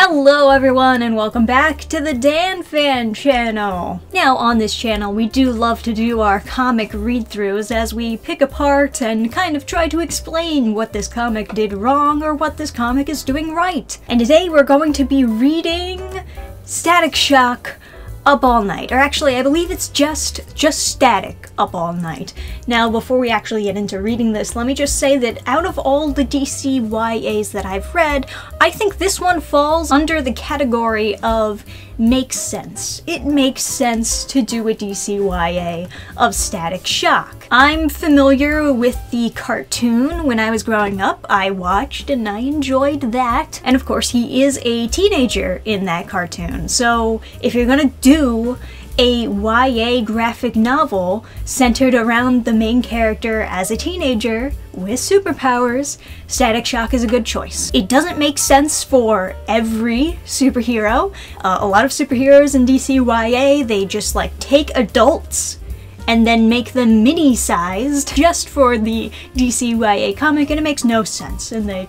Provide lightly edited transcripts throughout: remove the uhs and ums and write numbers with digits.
Hello everyone and welcome back to the Dan Fan channel. Now on this channel we do love to do our comic read-throughs as we pick apart and kind of try to explain what this comic did wrong or what this comic is doing right. And today we're going to be reading Static Shock Up All Night, or actually I believe it's just Static Up All Night. Now before we actually get into reading this, let me just say that out of all the DC YAs that I've read, I think this one falls under the category of makes sense. It makes sense to do a DC YA of Static Shock. I'm familiar with the cartoon. When I was growing up, I watched and I enjoyed that. And of course, he is a teenager in that cartoon. So if you're gonna do a YA graphic novel centered around the main character as a teenager with superpowers, Static Shock is a good choice. It doesn't make sense for every superhero. A lot of superheroes in DC YA, they just like take adults and then make them mini-sized just for the DC YA comic, and it makes no sense. And they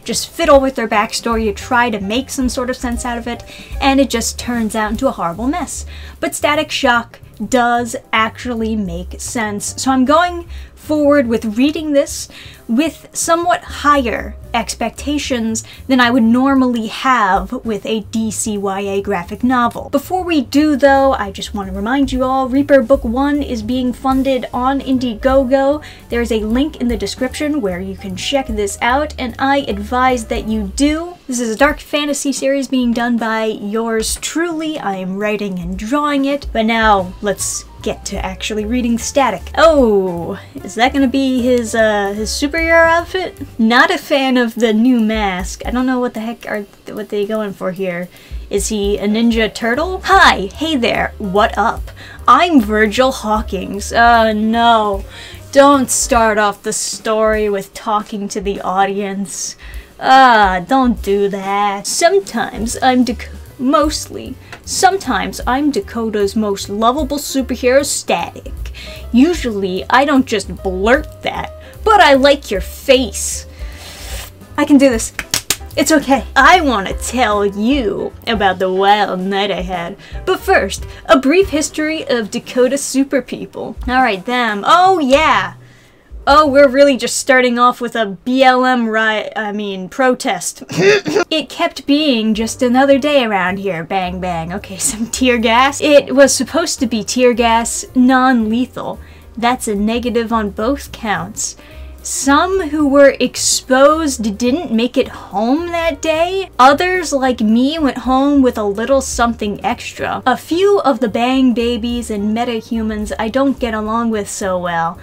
just fiddle with their backstory to try to make some sort of sense out of it, and it just turns out into a horrible mess. But Static Shock does actually make sense. So I'm going forward with reading this with somewhat higher expectations than I would normally have with a DC YA graphic novel. Before we do though, I just want to remind you all, Reaper Book 1 is being funded on Indiegogo. There's a link in the description where you can check this out, and I advise that you do. This is a dark fantasy series being done by yours truly. I am writing and drawing it, but now let's get to actually reading Static. Oh, is that gonna be his superhero outfit? Not a fan of the new mask. I don't know what the heck what they going for here. Is he a Ninja Turtle? Hi, hey there, what up? I'm Virgil Hawkins. Oh no, don't start off the story with talking to the audience. Don't do that. Sometimes I'm Dakota's most lovable superhero, Static. Usually, I don't just blurt that, but I like your face. I can do this. It's okay. I want to tell you about the wild night I had. But first, a brief history of Dakota super people. Alright, them. Oh, yeah. Oh, we're really just starting off with a BLM protest. It kept being just another day around here. Bang, bang. Okay, some tear gas. It was supposed to be tear gas, non-lethal. That's a negative on both counts. Some who were exposed didn't make it home that day. Others, like me, went home with a little something extra. A few of the Bang Babies and metahumans I don't get along with so well.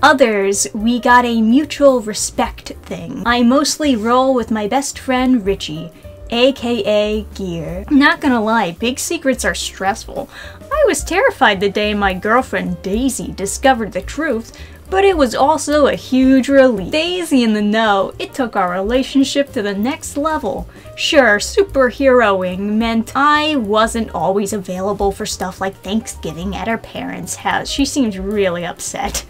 Others, we got a mutual respect thing. I mostly roll with my best friend Richie, aka Gear. Not gonna lie, big secrets are stressful. I was terrified the day my girlfriend Daisy discovered the truth, but it was also a huge relief. Daisy in the know, it took our relationship to the next level. Sure, superheroing meant I wasn't always available for stuff like Thanksgiving at her parents' house. She seemed really upset.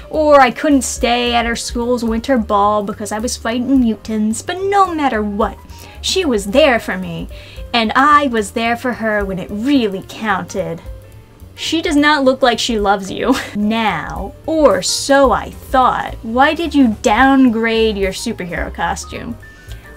Or I couldn't stay at her school's winter ball because I was fighting mutants, but no matter what, she was there for me, and I was there for her when it really counted. She does not look like she loves you now, or so I thought. Why did you downgrade your superhero costume?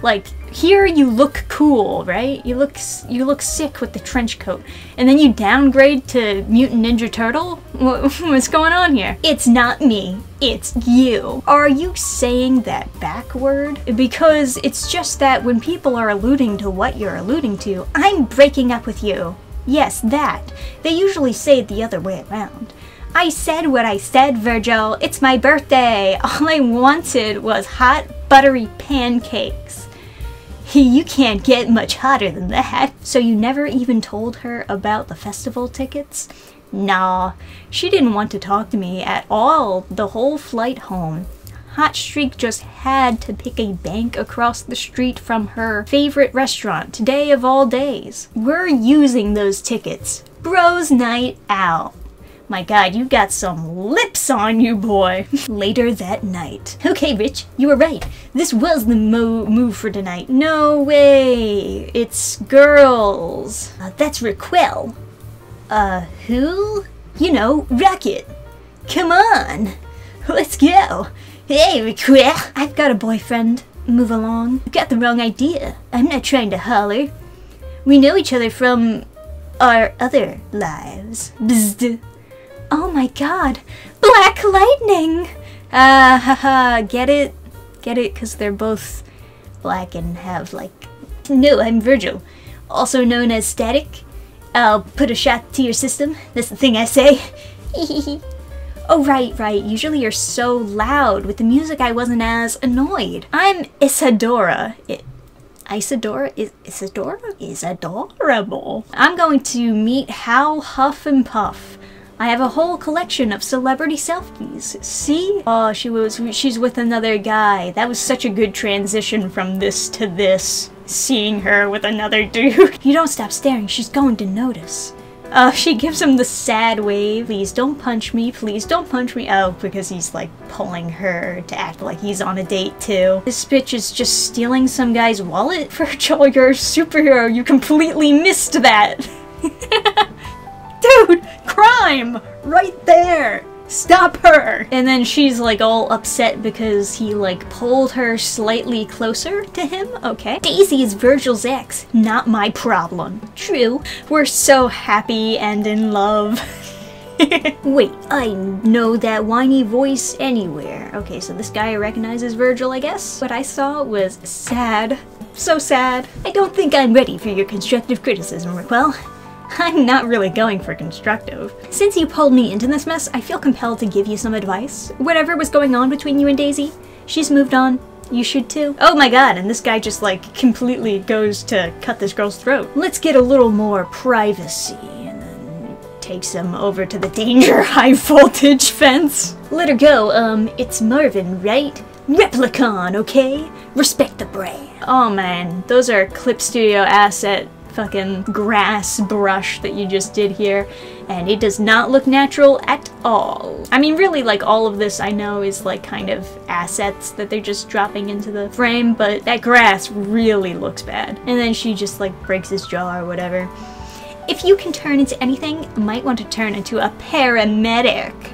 Like, here you look cool, right? You look sick with the trench coat. And then you downgrade to Mutant Ninja Turtle? What's going on here? It's not me, it's you. Are you saying that backward? Because it's just that when people are alluding to what you're alluding to, I'm breaking up with you. Yes, that. They usually say it the other way around. I said what I said, Virgil. It's my birthday. All I wanted was hot, buttery pancakes. You can't get much hotter than that. So you never even told her about the festival tickets? Nah, she didn't want to talk to me at all the whole flight home. Hot Streak just had to pick a bank across the street from her favorite restaurant today of all days. We're using those tickets. Bros night out. My god, you got some lips on you, boy. Later that night. Okay, Rich, you were right. This was the move for tonight. No way. It's girls. That's Raquel. Who? You know, Rocket. Come on. Let's go. Hey, Raquel. I've got a boyfriend. Move along. You got the wrong idea. I'm not trying to holler. We know each other from our other lives. Bzd. Oh my god. Black lightning! Haha, get it? Get it? Because they're both black and have, like... No, I'm Virgil. Also known as Static. I'll put a shot to your system. That's the thing I say. Oh, right. Usually you're so loud. With the music, I wasn't as annoyed. I'm Isadora. Isadora is adorable. I'm going to meet Hal Huff and Puff. I have a whole collection of celebrity selfies. See? Oh, she's with another guy. That was such a good transition from this to this. Seeing her with another dude. You don't stop staring, she's going to notice. She gives him the sad wave. Please don't punch me, please don't punch me. Oh, because he's like pulling her to act like he's on a date too. This bitch is just stealing some guy's wallet? Virgil, you're a superhero, you completely missed that. Dude, crime! Right there! Stop her! And then she's like all upset because he like pulled her slightly closer to him? Okay. Daisy is Virgil's ex, not my problem. True. We're so happy and in love. Wait, I know that whiny voice anywhere. Okay, so this guy recognizes Virgil, I guess? What I saw was sad. So sad. I don't think I'm ready for your constructive criticism, Raquel. I'm not really going for constructive. Since you pulled me into this mess, I feel compelled to give you some advice. Whatever was going on between you and Daisy, she's moved on. You should too. Oh my god, and this guy just like completely goes to cut this girl's throat. Let's get a little more privacy, and then takes him over to the danger high voltage fence. Let her go, it's Marvin, right? Replicon, okay? Respect the brand. Oh man, those are Clip Studio asset fucking grass brush that you just did here, and it does not look natural at all. I mean, really, like, all of this I know is like kind of assets that they're just dropping into the frame, but that grass really looks bad. And then she just like breaks his jaw or whatever. If you can turn into anything, you might want to turn into a paramedic.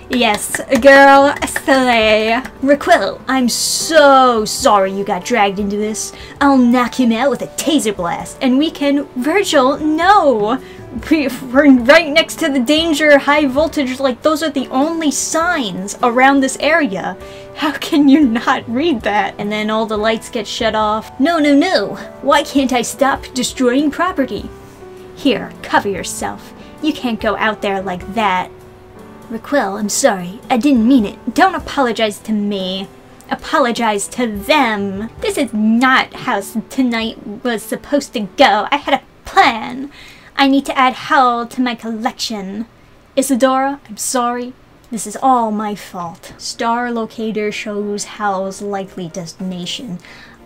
Yes, girl, slay. Raquel, I'm so sorry you got dragged into this. I'll knock him out with a taser blast, and we can... Virgil, no! We're right next to the danger high voltage, like those are the only signs around this area. How can you not read that? And then all the lights get shut off. No. Why can't I stop destroying property? Here, cover yourself. You can't go out there like that. Raquel, I'm sorry. I didn't mean it. Don't apologize to me. Apologize to them. This is not how tonight was supposed to go. I had a plan. I need to add Hal to my collection. Isadora, I'm sorry. This is all my fault. Star locator shows Hal's likely destination.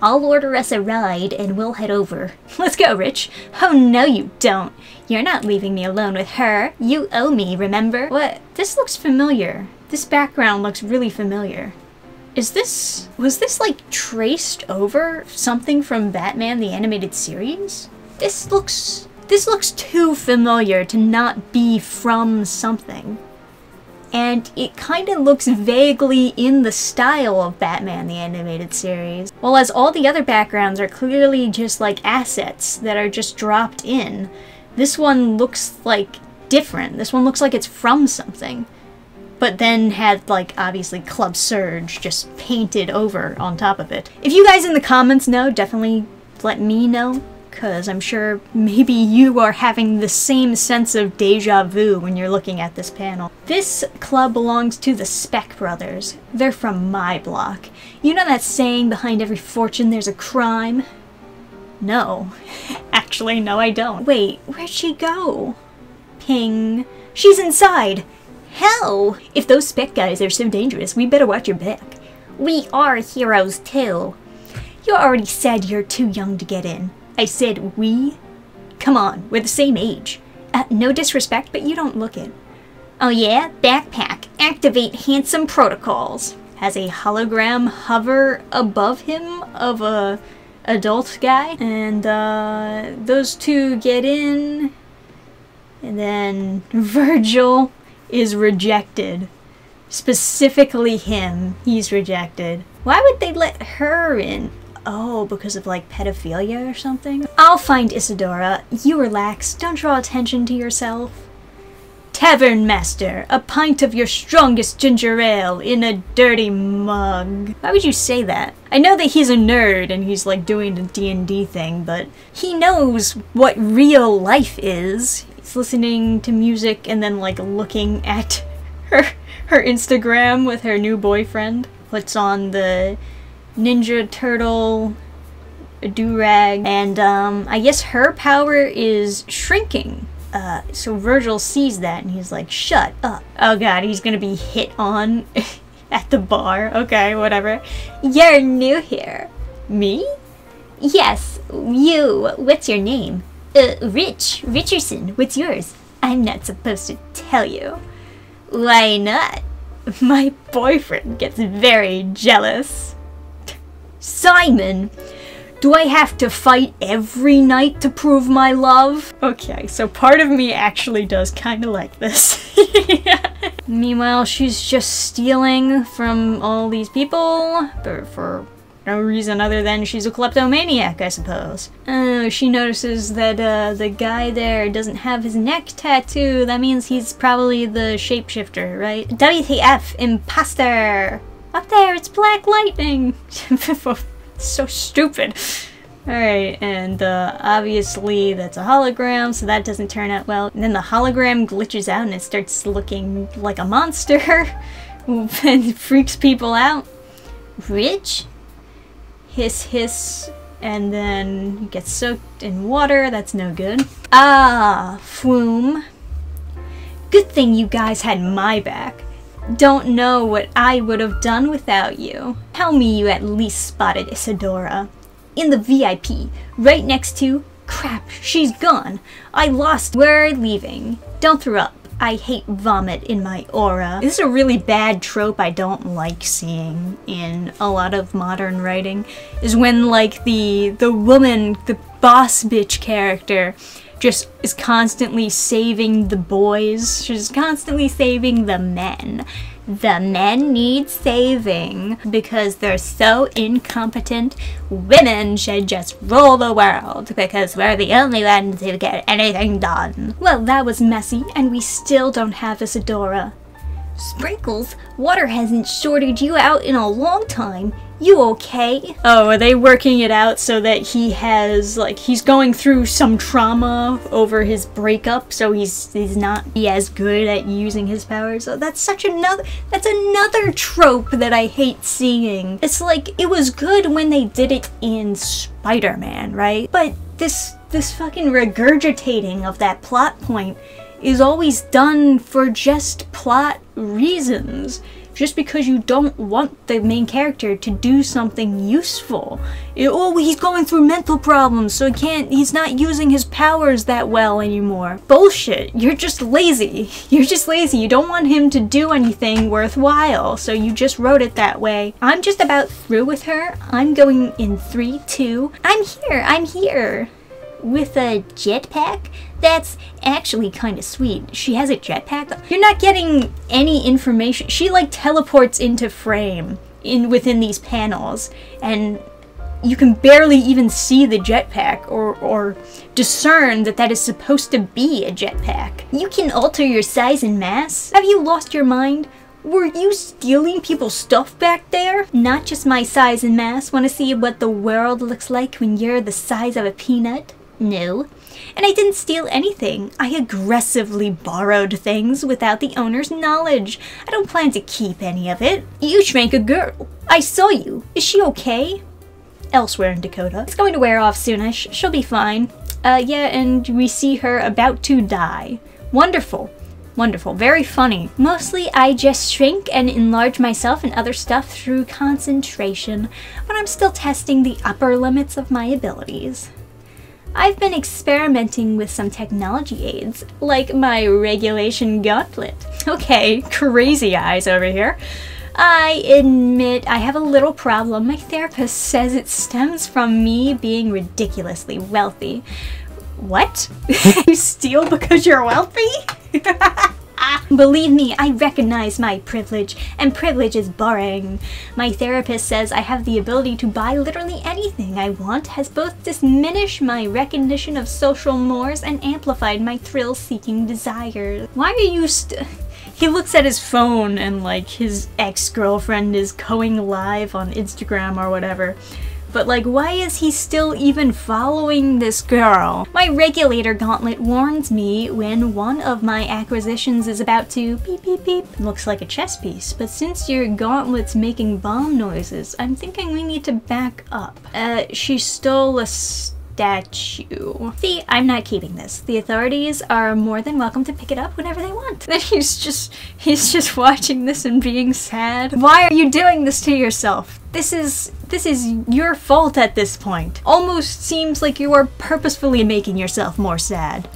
I'll order us a ride and we'll head over. Let's go, Rich. Oh, no you don't. You're not leaving me alone with her. You owe me, remember? What? This looks familiar. This background looks really familiar. Was this like traced over something from Batman the Animated Series? This looks too familiar to not be from something. And it kind of looks vaguely in the style of Batman the Animated Series. Well, as all the other backgrounds are clearly just like assets that are just dropped in, this one looks like different. This one looks like it's from something. But then had like obviously Club Surge just painted over on top of it. If you guys in the comments know, definitely let me know. Because I'm sure maybe you are having the same sense of deja vu when you're looking at this panel. This club belongs to the Speck Brothers. They're from my block. You know that saying, behind every fortune there's a crime? No. Actually, no I don't. Wait, where'd she go? Ping. She's inside! Hell! If those Speck guys are so dangerous, we better watch your back. We are heroes too. You already said you're too young to get in. I said we? Come on, we're the same age. No disrespect, but you don't look it. Oh yeah? Backpack. Activate handsome protocols. Has a hologram hover above him of a adult guy. And those two get in. And then Virgil is rejected. Specifically him. He's rejected. Why would they let her in? Oh, because of like pedophilia or something? I'll find Isadora. You relax. Don't draw attention to yourself. Tavern Master, a pint of your strongest ginger ale in a dirty mug. Why would you say that? I know that he's a nerd and he's like doing the D&D thing, but he knows what real life is. He's listening to music and then like looking at her Instagram with her new boyfriend. Puts on the Ninja Turtle do-rag, and I guess her power is shrinking. So Virgil sees that and he's like, shut up. Oh god, he's gonna be hit on at the bar. Okay, whatever. You're new here. Me? Yes, you. What's your name? Richardson. What's yours? I'm not supposed to tell you. Why not? My boyfriend gets very jealous. Simon! Do I have to fight every night to prove my love? Okay, so part of me actually does kind of like this. Meanwhile, she's just stealing from all these people for no reason other than she's a kleptomaniac, I suppose. She notices that the guy there doesn't have his neck tattoo. That means he's probably the shapeshifter, right? WTF, imposter! Up there, it's Black Lightning! So stupid. Alright, and obviously that's a hologram, so that doesn't turn out well. And then the hologram glitches out and it starts looking like a monster and freaks people out. Rich? Hiss, hiss, and then he gets soaked in water. That's no good. Ah, Flume. Good thing you guys had my back. Don't know what I would have done without you. Tell me you at least spotted Isadora. In the VIP, right next to... Crap, she's gone. I lost. We're leaving. Don't throw up. I hate vomit in my aura. This is a really bad trope I don't like seeing in a lot of modern writing, is when like the woman, the boss bitch character, just is constantly saving the boys. She's constantly saving the men. The men need saving because they're so incompetent. Women should just rule the world because we're the only ones who get anything done. Well, that was messy, and we still don't have Isadora. Sprinkles, water hasn't sorted you out in a long time. You okay? Oh, are they working it out so that he has, like, he's going through some trauma over his breakup, so he's not as good at using his powers? So that's another trope that I hate seeing. It's like, it was good when they did it in Spider-Man, right? But this fucking regurgitating of that plot point is always done for just plot reasons. Just because you don't want the main character to do something useful. Oh, he's going through mental problems, so he's not using his powers that well anymore. Bullshit. You're just lazy. You're just lazy. You don't want him to do anything worthwhile, so you just wrote it that way. I'm just about through with her. I'm going in 3, 2. I'm here. With a jetpack? That's actually kind of sweet. She has a jetpack? You're not getting any information. She like teleports into frame within these panels, and you can barely even see the jetpack or discern that is supposed to be a jetpack. You can alter your size and mass? Have you lost your mind? Were you stealing people's stuff back there? Not just my size and mass. Want to see what the world looks like when you're the size of a peanut? No. And I didn't steal anything. I aggressively borrowed things without the owner's knowledge. I don't plan to keep any of it. You shrank a girl. I saw you. Is she okay? Elsewhere in Dakota. It's going to wear off soonish. She'll be fine. Yeah, and we see her about to die. Wonderful. Wonderful. Very funny. Mostly I just shrink and enlarge myself and other stuff through concentration, but I'm still testing the upper limits of my abilities. I've been experimenting with some technology aids, like my regulation gauntlet. Okay, crazy eyes over here. I admit I have a little problem. My therapist says it stems from me being ridiculously wealthy. What? You steal because you're wealthy? Believe me, I recognize my privilege, and privilege is boring. My therapist says I have the ability to buy literally anything I want, has both diminished my recognition of social mores and amplified my thrill-seeking desires. Why are you He looks at his phone and like his ex-girlfriend is going live on Instagram or whatever. But like, why is he still even following this girl? My regulator gauntlet warns me when one of my acquisitions is about to beep beep beep. Looks like a chess piece, but since your gauntlet's making bomb noises, I'm thinking we need to back up. She stole a statue. See, I'm not keeping this. The authorities are more than welcome to pick it up whenever they want. Then he's just watching this and being sad. Why are you doing this to yourself? This is your fault at this point. Almost seems like you are purposefully making yourself more sad.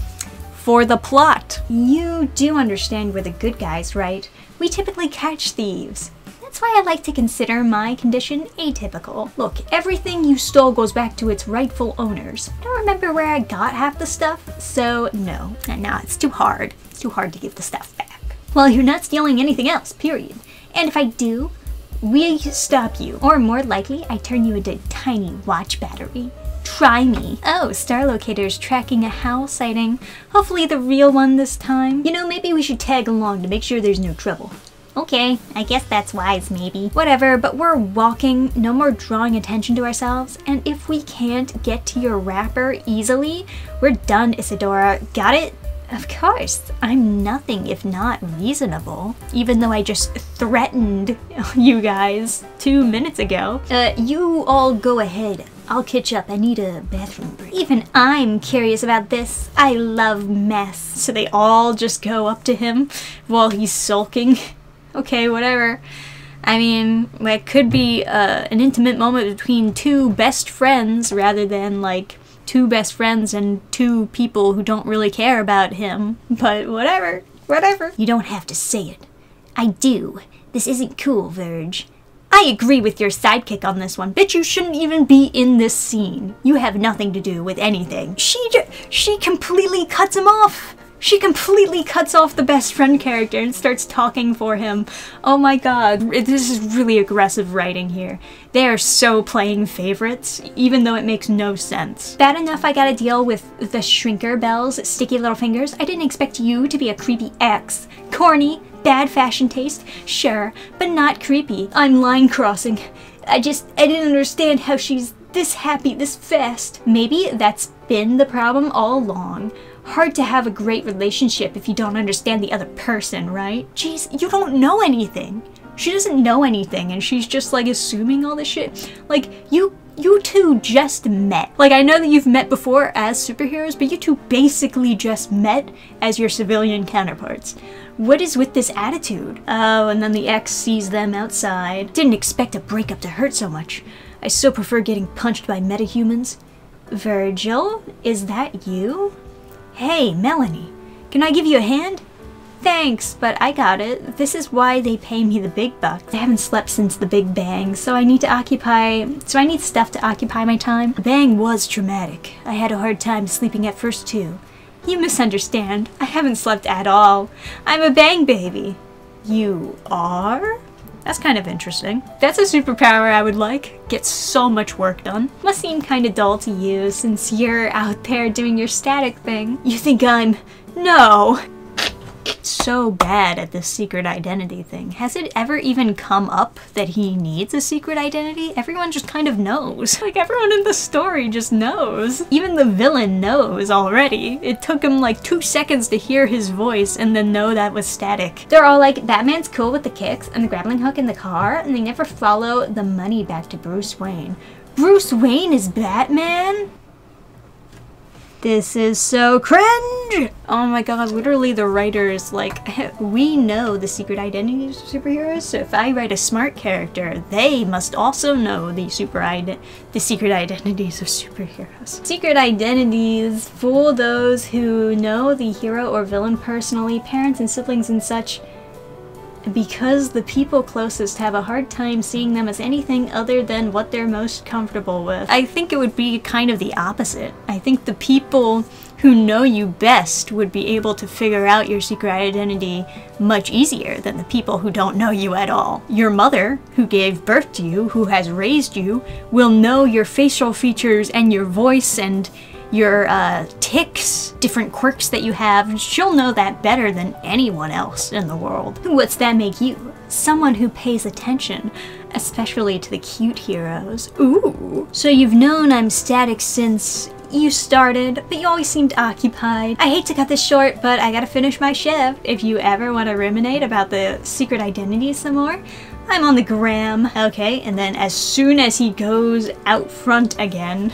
For the plot. You do understand we're the good guys, right? We typically catch thieves. That's why I like to consider my condition atypical. Look, everything you stole goes back to its rightful owners. I don't remember where I got half the stuff, so no. No, it's too hard. It's too hard to give the stuff back. Well, you're not stealing anything else, period. And if I do, we stop you. Or more likely, I turn you into a tiny watch battery. Try me. Oh, Star Locator's tracking a Howl sighting. Hopefully the real one this time. You know, maybe we should tag along to make sure there's no trouble. Okay, I guess that's wise, maybe. Whatever, but we're walking, no more drawing attention to ourselves, and if we can't get to your wrapper easily, we're done, Isadora. Got it? Of course, I'm nothing if not reasonable, even though I just threatened you guys 2 minutes ago. You all go ahead. I'll catch up. I need a bathroom break. Even I'm curious about this. I love mess. So they all just go up to him while he's sulking. Okay, whatever. I mean, that could be an intimate moment between two best friends rather than like two best friends and two people who don't really care about him. But whatever, whatever. You don't have to say it. I do. This isn't cool, Verge. I agree with your sidekick on this one. Bitch, you shouldn't even be in this scene. You have nothing to do with anything. She completely cuts him off. She completely cuts off the best friend character and starts talking for him. Oh my god, this is really aggressive writing here. They are so playing favorites, even though it makes no sense. Bad enough I gotta deal with the Shrinker Bell's sticky little fingers. I didn't expect you to be a creepy ex. Corny, bad fashion taste, sure, but not creepy. I'm line crossing. I didn't understand how she's this happy this fast. Maybe that's been the problem all along. Hard to have a great relationship if you don't understand the other person, right? Jeez, you don't know anything. She doesn't know anything and she's just like assuming all this shit. Like, you two just met. Like, I know that you've met before as superheroes, but you two basically just met as your civilian counterparts. What is with this attitude? Oh, and then the ex sees them outside. Didn't expect a breakup to hurt so much. I so prefer getting punched by metahumans. Virgil, is that you? Hey, Melanie, can I give you a hand? Thanks, but I got it. This is why they pay me the big bucks. I haven't slept since the Big Bang, so I need stuff to occupy my time. The bang was traumatic. I had a hard time sleeping at first too. You misunderstand. I haven't slept at all. I'm a bang baby. You are? That's kind of interesting. That's a superpower I would like. Get so much work done. Must seem kind of dull to you since you're out there doing your static thing. You think I'm... No! So bad at this secret identity thing. Has it ever even come up that he needs a secret identity? Everyone just kind of knows. Like, everyone in the story just knows. Even the villain knows already. It took him like 2 seconds to hear his voice and then know that was static. They're all like, Batman's cool with the kicks and the grappling hook in the car, and they never follow the money back to Bruce Wayne. Bruce Wayne is Batman? This is so cringe! Oh my god, literally the writers, like, we know the secret identities of superheroes, so if I write a smart character, they must also know the secret identities of superheroes. Secret identities fool those who know the hero or villain personally, parents and siblings and such, because the people closest have a hard time seeing them as anything other than what they're most comfortable with. I think it would be kind of the opposite. I think the people who know you best would be able to figure out your secret identity much easier than the people who don't know you at all. Your mother, who gave birth to you, who has raised you, will know your facial features and your voice and your tics, different quirks that you have. She'll know that better than anyone else in the world. What's that make you? Someone who pays attention, especially to the cute heroes. Ooh. So you've known I'm static since you started, but you always seemed occupied. I hate to cut this short, but I gotta finish my shift. If you ever want to ruminate about the secret identities some more, I'm on the gram. Okay, and then as soon as he goes out front again,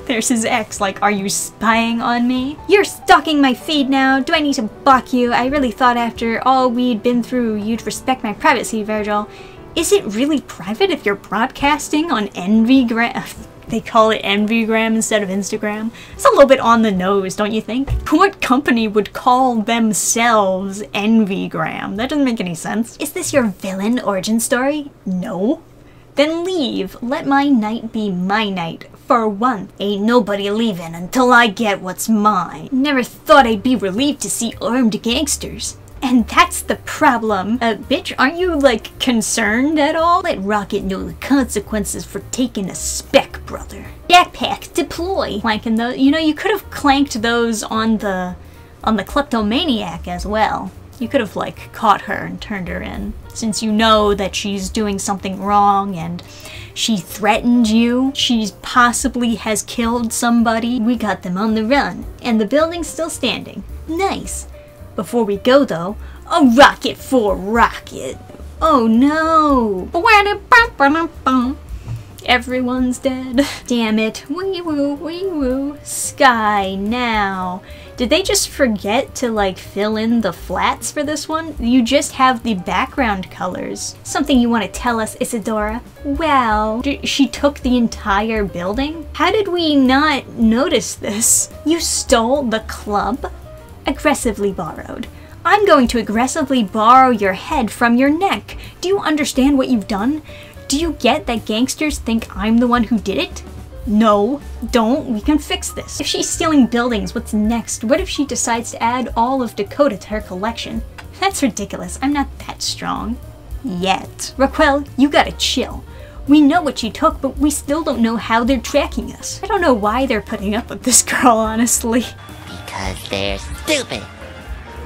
there's his ex, like, are you spying on me? You're stalking my feed now. Do I need to block you? I really thought after all we'd been through, you'd respect my privacy, Virgil. Is it really private if you're broadcasting on Envygram? They call it Envygram instead of Instagram. It's a little bit on the nose, don't you think? What company would call themselves Envygram? That doesn't make any sense. Is this your villain origin story? No. Then leave. Let my night be my night. For once. Ain't nobody leaving until I get what's mine. Never thought I'd be relieved to see armed gangsters. And that's the problem. Bitch, aren't you, like, concerned at all? Let Rocket know the consequences for taking a spec, brother. Backpack, deploy. Clanking those. You know, you could have clanked those on the kleptomaniac as well. You could have, like, caught her and turned her in, since you know that she's doing something wrong and she threatened you. She possibly has killed somebody. We got them on the run, and the building's still standing. Nice. Before we go, though, a rocket for Rocket. Oh no. Everyone's dead. Damn it. Wee woo, wee woo. Sky now. Did they just forget to, like, fill in the flats for this one? You just have the background colors. Something you want to tell us, Isadora? Well, she took the entire building? How did we not notice this? You stole the club? Aggressively borrowed. I'm going to aggressively borrow your head from your neck. Do you understand what you've done? Do you get that gangsters think I'm the one who did it? No, don't. We can fix this. If she's stealing buildings, what's next? What if she decides to add all of Dakota to her collection? That's ridiculous. I'm not that strong. Yet. Raquel, you gotta chill. We know what she took, but we still don't know how they're tracking us. I don't know why they're putting up with this girl, honestly. Because they're stupid.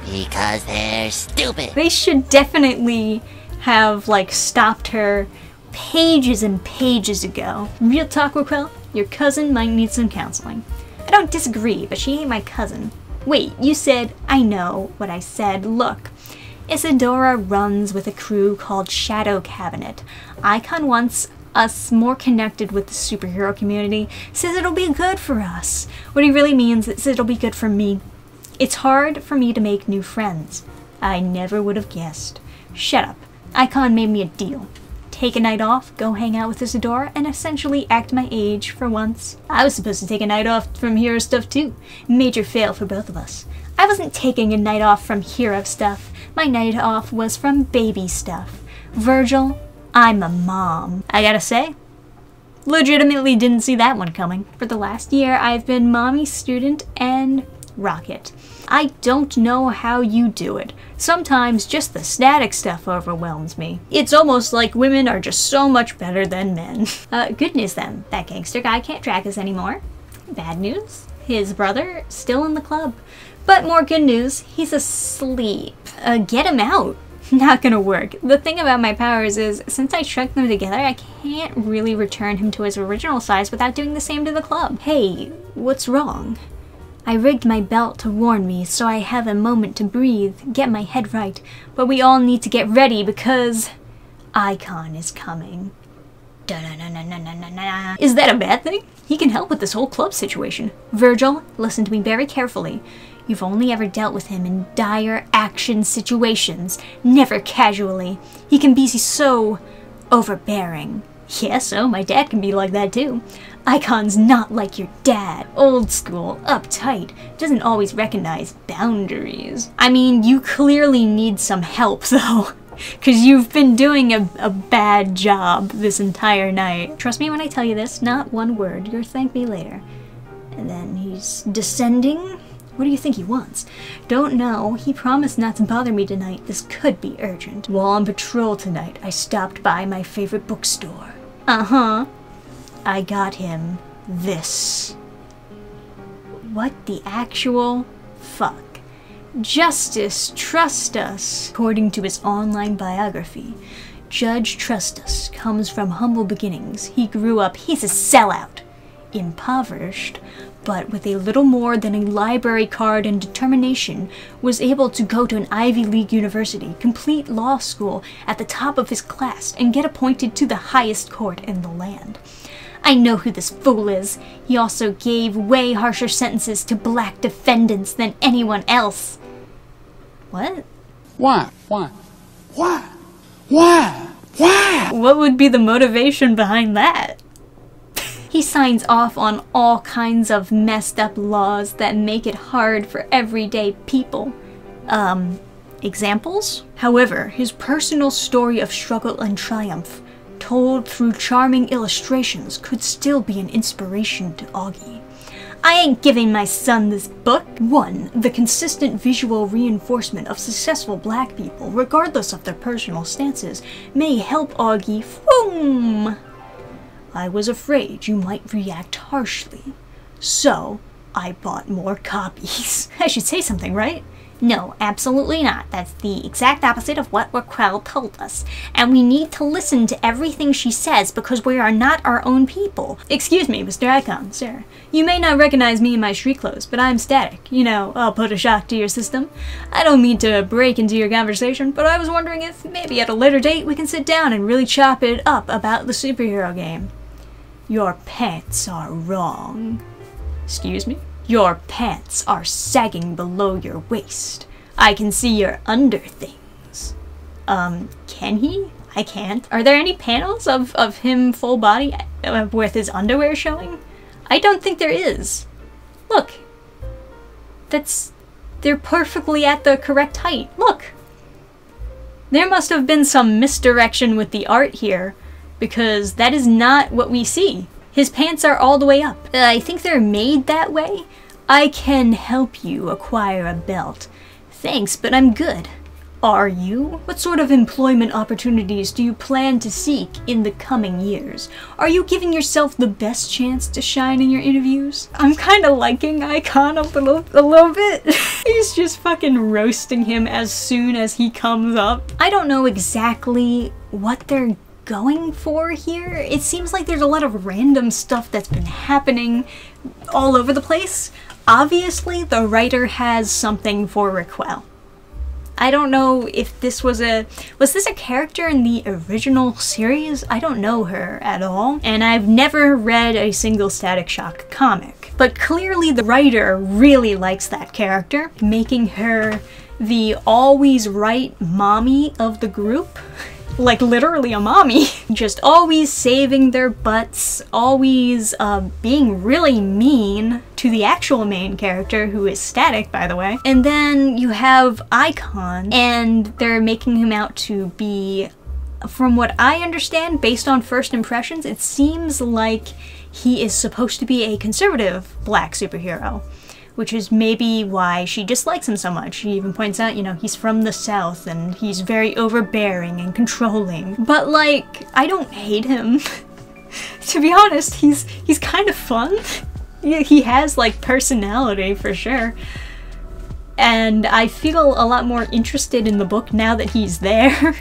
Because they're stupid. They should definitely have, like, stopped her pages and pages ago. Real talk, Raquel, your cousin might need some counseling. I don't disagree, but she ain't my cousin. Wait, you said, I know what I said. Look, Isadora runs with a crew called Shadow Cabinet. Icon wants us more connected with the superhero community, says it'll be good for us. What he really means is it'll be good for me. It's hard for me to make new friends. I never would have guessed. Shut up. Icon made me a deal. Take a night off, go hang out with Isadora, and essentially act my age for once. I was supposed to take a night off from hero stuff too. Major fail for both of us. I wasn't taking a night off from hero stuff. My night off was from baby stuff. Virgil, I'm a mom. I gotta say, legitimately didn't see that one coming. For the last year, I've been mommy, student, and Rocket. I don't know how you do it. Sometimes just the static stuff overwhelms me. It's almost like women are just so much better than men. Good news then, that gangster guy can't track us anymore. Bad news, his brother still in the club. But more good news, he's asleep. Get him out. Not gonna work. The thing about my powers is, since I shrunk them together, I can't really return him to his original size without doing the same to the club. Hey, what's wrong? I rigged my belt to warn me, so I have a moment to breathe, get my head right, but we all need to get ready because Icon is coming. Da-na-na-na-na-na-na. Is that a bad thing? He can help with this whole club situation. Virgil, listen to me very carefully. You've only ever dealt with him in dire action situations, never casually. He can be so overbearing. Yeah, so my dad can be like that too. Icon's not like your dad. Old school, uptight, doesn't always recognize boundaries. I mean, you clearly need some help though, because you've been doing a bad job this entire night. Trust me when I tell you this, not one word. You'll thank me later. And then he's descending. What do you think he wants? Don't know. He promised not to bother me tonight. This could be urgent. While on patrol tonight, I stopped by my favorite bookstore. Uh-huh. I got him this. What the actual fuck? Justice, trust us. According to his online biography, Judge Trustus comes from humble beginnings. He grew up, he's a sellout. Impoverished, but with a little more than a library card and determination, was able to go to an Ivy League university, complete law school at the top of his class, and get appointed to the highest court in the land. I know who this fool is. He also gave way harsher sentences to black defendants than anyone else. What? Why? Why? Why? Why? Why? What would be the motivation behind that? He signs off on all kinds of messed up laws that make it hard for everyday people. Examples? However, his personal story of struggle and triumph, told through charming illustrations, could still be an inspiration to Augie. I ain't giving my son this book. 1. The consistent visual reinforcement of successful black people, regardless of their personal stances, may help Augie foom. I was afraid you might react harshly, so I bought more copies. I should say something, right? No, absolutely not. That's the exact opposite of what Raquel told us. And we need to listen to everything she says because we are not our own people. Excuse me, Mr. Icon, sir. You may not recognize me in my street clothes, but I'm Static. You know, I'll put a shock to your system. I don't mean to break into your conversation, but I was wondering if maybe at a later date we can sit down and really chop it up about the superhero game. Your pants are wrong. Excuse me? Your pants are sagging below your waist. I can see your under things. Can he? I can't. Are there any panels of him full body with his underwear showing? I don't think there is. Look. They're perfectly at the correct height. Look. There must have been some misdirection with the art here, because that is not what we see. His pants are all the way up. I think they're made that way. I can help you acquire a belt. Thanks, but I'm good. Are you? What sort of employment opportunities do you plan to seek in the coming years? Are you giving yourself the best chance to shine in your interviews? I'm kind of liking Icon a little bit. He's just fucking roasting him as soon as he comes up. I don't know exactly what they're going for here. It seems like there's a lot of random stuff that's been happening all over the place. Obviously, the writer has something for Raquel. I don't know if this was this a character in the original series? I don't know her at all, and I've never read a single Static Shock comic. But clearly the writer really likes that character, making her the always right mommy of the group. Like literally a mommy. Just always saving their butts, always being really mean to the actual main character, who is Static, by the way. And then you have Icon, and they're making him out to be, from what I understand, based on first impressions, it seems like he is supposed to be a conservative black superhero, which is maybe why she dislikes him so much. She even points out, you know, he's from the South and he's very overbearing and controlling. But like, I don't hate him. To be honest, he's kind of fun. He has like personality for sure. And I feel a lot more interested in the book now that he's there.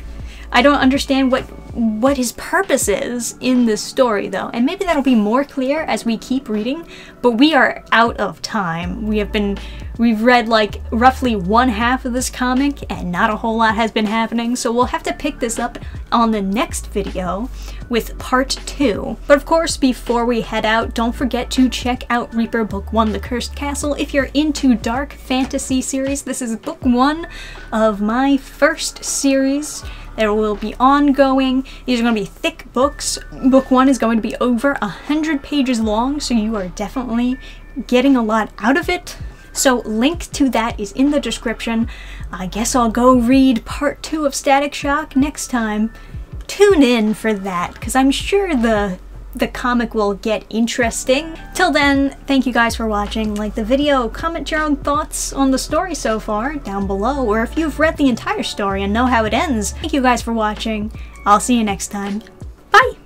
I don't understand what his purpose is in this story though, and maybe that'll be more clear as we keep reading, but we are out of time. We've read like roughly one half of this comic and not a whole lot has been happening, so we'll have to pick this up on the next video with part 2. But of course, before we head out, don't forget to check out Reaper Book 1, The Cursed Castle. If you're into dark fantasy series, this is book 1 of my first series. There will be ongoing. These are going to be thick books. Book 1 is going to be over 100 pages long, so you are definitely getting a lot out of it. So link to that is in the description. I guess I'll go read part 2 of Static Shock next time. Tune in for that, because I'm sure the comic will get interesting. Till then, thank you guys for watching. Like the video, comment your own thoughts on the story so far down below, or if you've read the entire story and know how it ends. Thank you guys for watching. I'll see you next time. Bye!